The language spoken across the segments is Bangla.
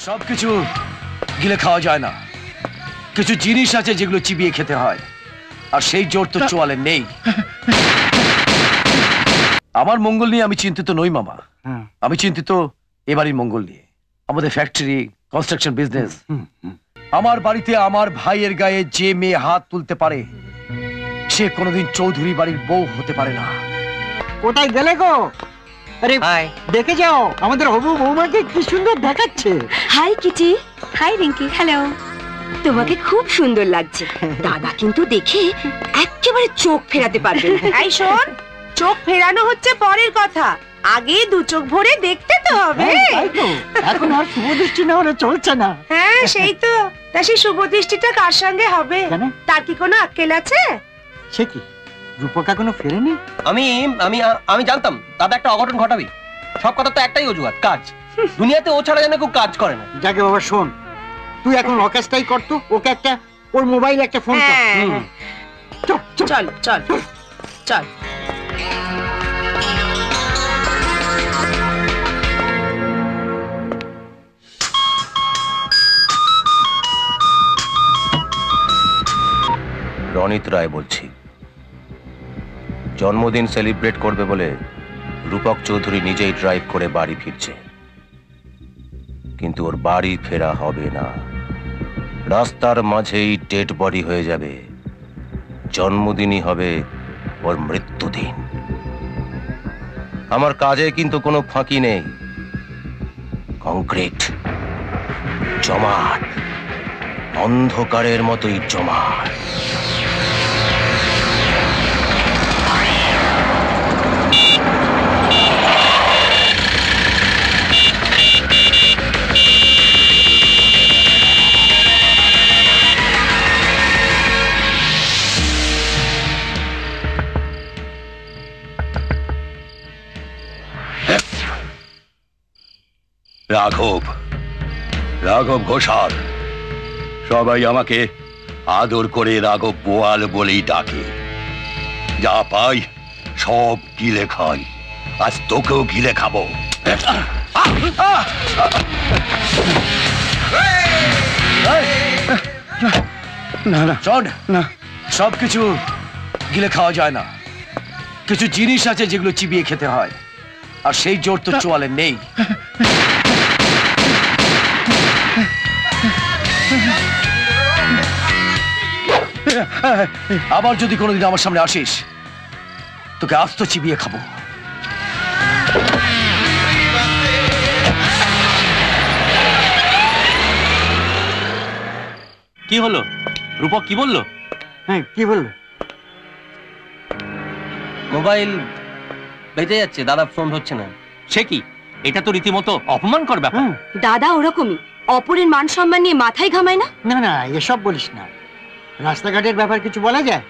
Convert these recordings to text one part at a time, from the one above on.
সবকিছু গিলে খাওয়া যায় না, কিছু জিনিস আছে যেগুলো চিবিয়ে খেতে হয়, আর সেই জোর তো চোয়ালে নেই। আমার মঙ্গল নিয়ে আমি চিন্তিত নই মামা, আমি চিন্তিত এবারই মঙ্গল নিয়ে। আমাদের ফ্যাক্টরি, কনস্ট্রাকশন বিজনেস। আমার বাড়িতে আমার ভাইয়ের গায়ে যে মেয়ে হাত তুলতে পারে সে কোনোদিন চৌধুরী বাড়ির বউ হতে পারে না। কোথায় গেলে গো? আরে দেখে যাও, আমাদের হবু বৌমাকে কি সুন্দর দেখাচ্ছে। Hi Kitty. Hi Rinki. Hello. তোমাকে খুব সুন্দর লাগছে। দাদা কিন্তু দেখে একেবারে চোখ ফেরাতে পারবে না। এই শোন, চোখ ফেরানো হচ্ছে পরের কথা, আগে দু চোখ ভরে দেখতে তো হবে। এখন আর শুভ দৃষ্টি না হলে চলছে না। হ্যাঁ সেই তো। তা সেই শুভ দৃষ্টিটা কার সঙ্গে হবে? তার কি কোনো আক্কেল আছে? সে কি রূপক এখনো ফেরেনি? আমি আমি আমি জানতাম দাদা একটা অঘটন ঘটাবি। সব কথা তো একটাই অজুহাত, কাজ। দুনিয়াতে ও ছাড়া যেন কেউ কাজ করে না। যাকে বাবা শোন, তুই এখন অকাজটাই করতো, ওকে একটা ওর মোবাইলে একটা ফোন কর। চল চল চল। রনিত রায় বলছি। জন্মদিন সেলিব্রেট করবে বলে রূপক চৌধুরী নিজেই ড্রাইভ করে বাড়ি ফিরছে, কিন্তু ওর বাড়ি ফেরা হবে না। রাস্তার মাঝেই ডেড বডি হয়ে যাবে। জন্মদিনই হবে ওর মৃত্যুদিন। আমার কাজে কিন্তু কোনো ফাঁকি নেই। কংক্রিট, জমাট, অন্ধকারের মতোই জমাট। রাঘব ঘোষাল, সবাই আমাকে আদর করে রাঘব বোয়াল বলেই ডাকে। যা পাই সব গিলে খাই, আজ তোকেও গিলে খাবো। না না চল না, সবকিছু গিলে খাওয়া যায় না, কিছু জিনিস আছে যেগুলো চিবিয়ে খেতে হয়, আর সেই জোর তো চোয়ালে নেই। আবার যদি কোনোদিন আমার সামনে আসিস তোকে আস্ত চিবিয়ে খাবো। কি হলো? রূপক কি বললো? হ্যাঁ কি বললো? মোবাইল বেজে যাচ্ছে, দাদা ফোন হচ্ছে না। সে কি? এটা তো রীতিমতো অপমানকর ব্যাপার। দাদা ওরকমই, অপরের মান সম্মান নিয়ে মাথায় ঘামায় না। না না এসব বলিস না, রাস্তাঘাটের ব্যাপার কিছু বলা যায়?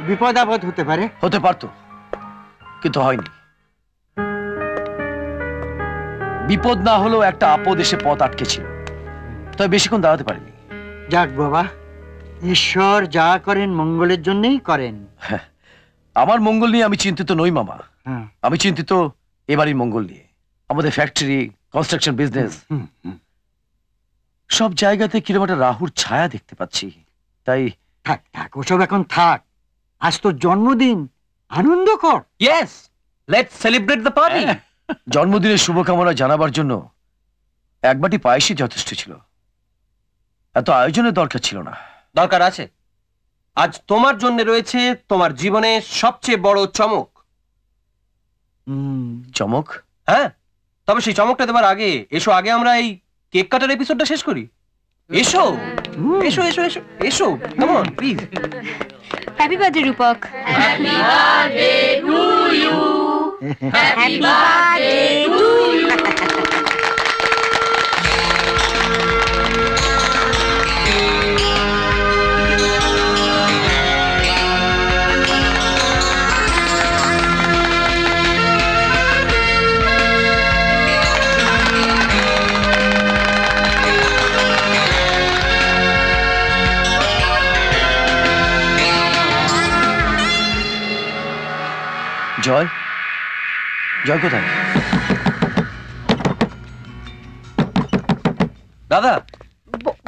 বিপদ আপদ হতে পারে। হতে পারতো, কিন্তু হয়নি। বিপদ না হলেও একটা আপদ এসে পথ আটকেছিল, তবে বেশিক্ষণ দাঁড়াতে পারিনি। যাক বাবা, ঈশ্বর যা করেন মঙ্গলের জন্যই করেন। আমার মঙ্গল নিয়ে আমি চিন্তিত নই মামা, আমি চিন্তিত এবারই মঙ্গল নিয়ে। আমাদের ফ্যাক্টরি, কনস্ট্রাকশন বিজনেস, সব জায়গাতে কিরকম একটা রাহুর ছায়া দেখতে পাচ্ছি। তাই থাক থাক ওসব এখন থাক, আজ তোর জন্মদিন, আনন্দ কর। Yes, let's celebrate the party. জন্মদিনের শুভকামনা জানাবার জন্য এক বাটি পায়েসই যথেষ্ট ছিল, এত আয়োজনের দরকার ছিল না। দরকার আছে। আজ তোমার জন্য রয়েছে তোমার জীবনে সবচেয়ে বড় চমক। চমক? হ্যাঁ, তবে সেই চমকটা দেবার আগে এসো, আগে আমরা এই কেক কাটার এপিসোডটা শেষ করি। এসো এসো এসো এসো এসো, come on please. Happy birthday Rupak. Happy birthday to you. Happy birthday to you. Joy, Joy কোথায়? দাদা,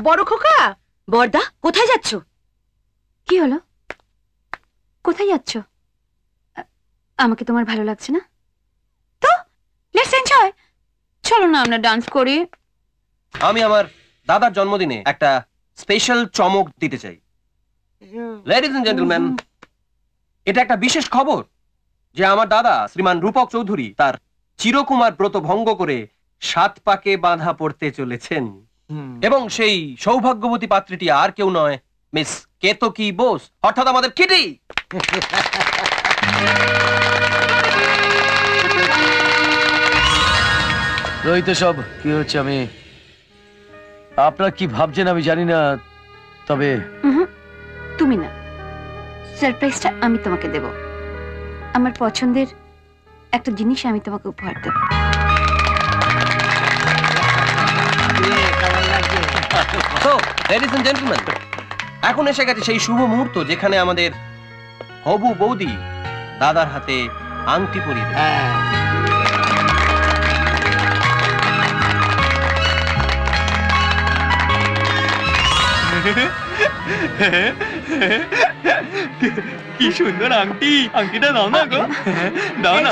বড় খোকা, বর্দা কোথায় যাচ্ছ? কি হলো? কোথায় যাচ্ছ? আমাকে তোমার ভালো লাগছে না তো? Let's enjoy. চলো না আমরা ডান্স করি। আমি আমার দাদার জন্মদিনে একটা স্পেশাল চমক দিতে চাই। লেডিজ এন্ড জেন্টলম্যান, এটা একটা বিশেষ খবর যে আমার দাদা শ্রীমান রূপক চৌধুরী তার চিরকুমার ব্রত ভঙ্গ করে 7 পাকে বাঁধা পড়তে চলেছেন। এবং সেই সৌভাগ্যবতী পাত্রীটি আর কেউ নয়, মিস কেতকী বোস, অর্থাৎ আমাদের কিটি। রোহিত, সব কি হচ্ছে আমি আপনারা কি ভাবছেন আমি জানি না, তবে তুমি না, সারপ্রাইজটা আমি তোমাকে দেব। আমার পছন্দের একটা জিনিস আমি তোমাকে উপহার দেব। So, ladies and gentlemen, এখন এসে গেছে সেই শুভ মুহূর্ত যেখানে আমাদের হবু বৌদি দাদার হাতে আংটি পরিয়ে দেবে। কি সুন্দর আংটি, আংটিটা দাও না গো, দাও না।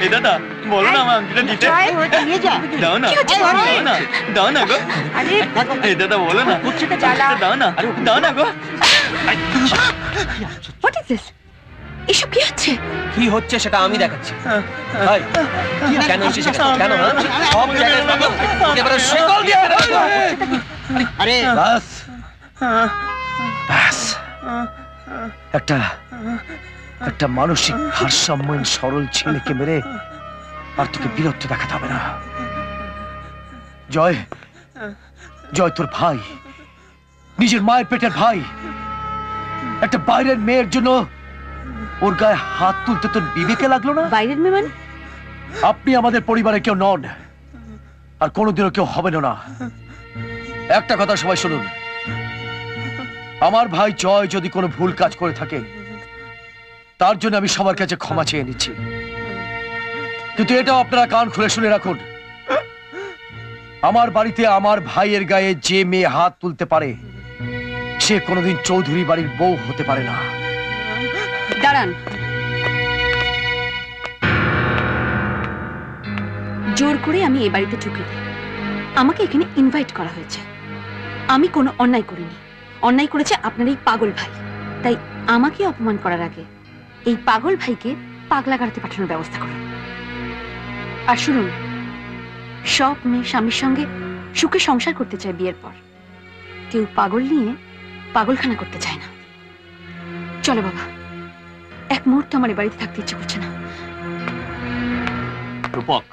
এই দাদা বলো না আমার আংটিটা দিতে, দাও না, দাও না, দাও না গো। এই দাদা বলো না, দাও না, দাও না গো। What is this? এসব কি হচ্ছে? কি হচ্ছে সেটা আমি দেখাচ্ছি। ভাই, কেন এসেছিস কেন? সব জায়গায় পাগল, এবারে শেকল দিয়ে আরে বাস বাস, একটা মানসিক ভারসাম্যহীন সরল ছেলেকে মেরে আর তোকে বিরক্ত দেখাতে হবে না। জয়, জয় তোর ভাই, নিজের মায়ের পেটের ভাই, একটা বাইরের মেয়ের জন্য ওর গায়ে হাত তুলতে তোর বিবেকে লাগলো না? বাইরের মেয়ে মানে? আপনি আমাদের পরিবারে কেউ নন, আর কোনোদিনও কেউ হবেন না। একটা কথা সবাই শুনুন, আমার ভাই জয় যদি কোনো ভুল কাজ করে থাকে তার জন্য আমি সবার কাছে ক্ষমা চেয়ে নিচ্ছি, কিন্তু এটাও আপনারা কান খুলে শুনে রাখুন, আমার বাড়িতে আমার ভাইয়ের গায়ে যে মেয়ে হাত তুলতে পারে সে কোনোদিন চৌধুরী বাড়ির বউ হতে পারে না। দাঁড়ান, জোর করে আমি এই বাড়িতে ঢুকিনি, আমাকে এখানে ইনভাইট করা হয়েছে। আমি কোনো অন্যায় করিনি, অন্যায় করেছে আপনার এই পাগল ভাই। তাই আমাকে অপমান করার আগে এই পাগল ভাইকে পাগলাগারদে পাঠানোর ব্যবস্থা করুন। আর শুনুন, সব মেয়ে স্বামীর সঙ্গে সুখে সংসার করতে চায় বিয়ের পর, কেউ পাগল নিয়ে পাগলখানা করতে চায় না। চলো বাবা, এক মুহূর্ত আমার এই বাড়িতে থাকতে ইচ্ছে করছে না। রূপক,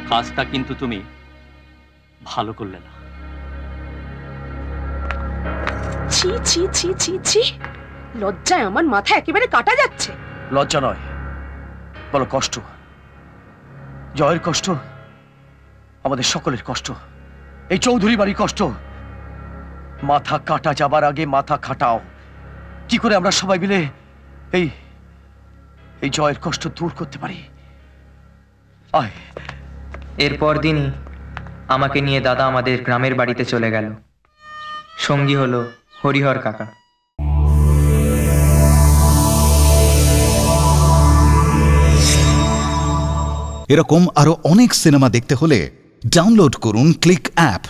কাজটা কিন্তু তুমি ভালো করলে না। ছি ছি ছি ছি ছি, লজ্জায় আমার মাথা একেবারে কাটা যাচ্ছে। লজ্জা নয়, বলো কষ্ট। জয়ের কষ্ট, আমাদের সকলের কষ্ট, এই চৌধুরী বাড়ির কষ্ট। মাথা কাটা যাবার আগে মাথা খাটাও, কি করে আমরা সবাই মিলে এই জয়ের কষ্ট দূর করতে পারি। আয়। এরপর দিনই আমাকে নিয়ে দাদা আমাদের গ্রামের বাড়িতে চলে গেল। সঙ্গী হলো হরিহর কাকা। এরকম আরো অনেক সিনেমা দেখতে হলে ডাউনলোড করুন ক্লিক অ্যাপ।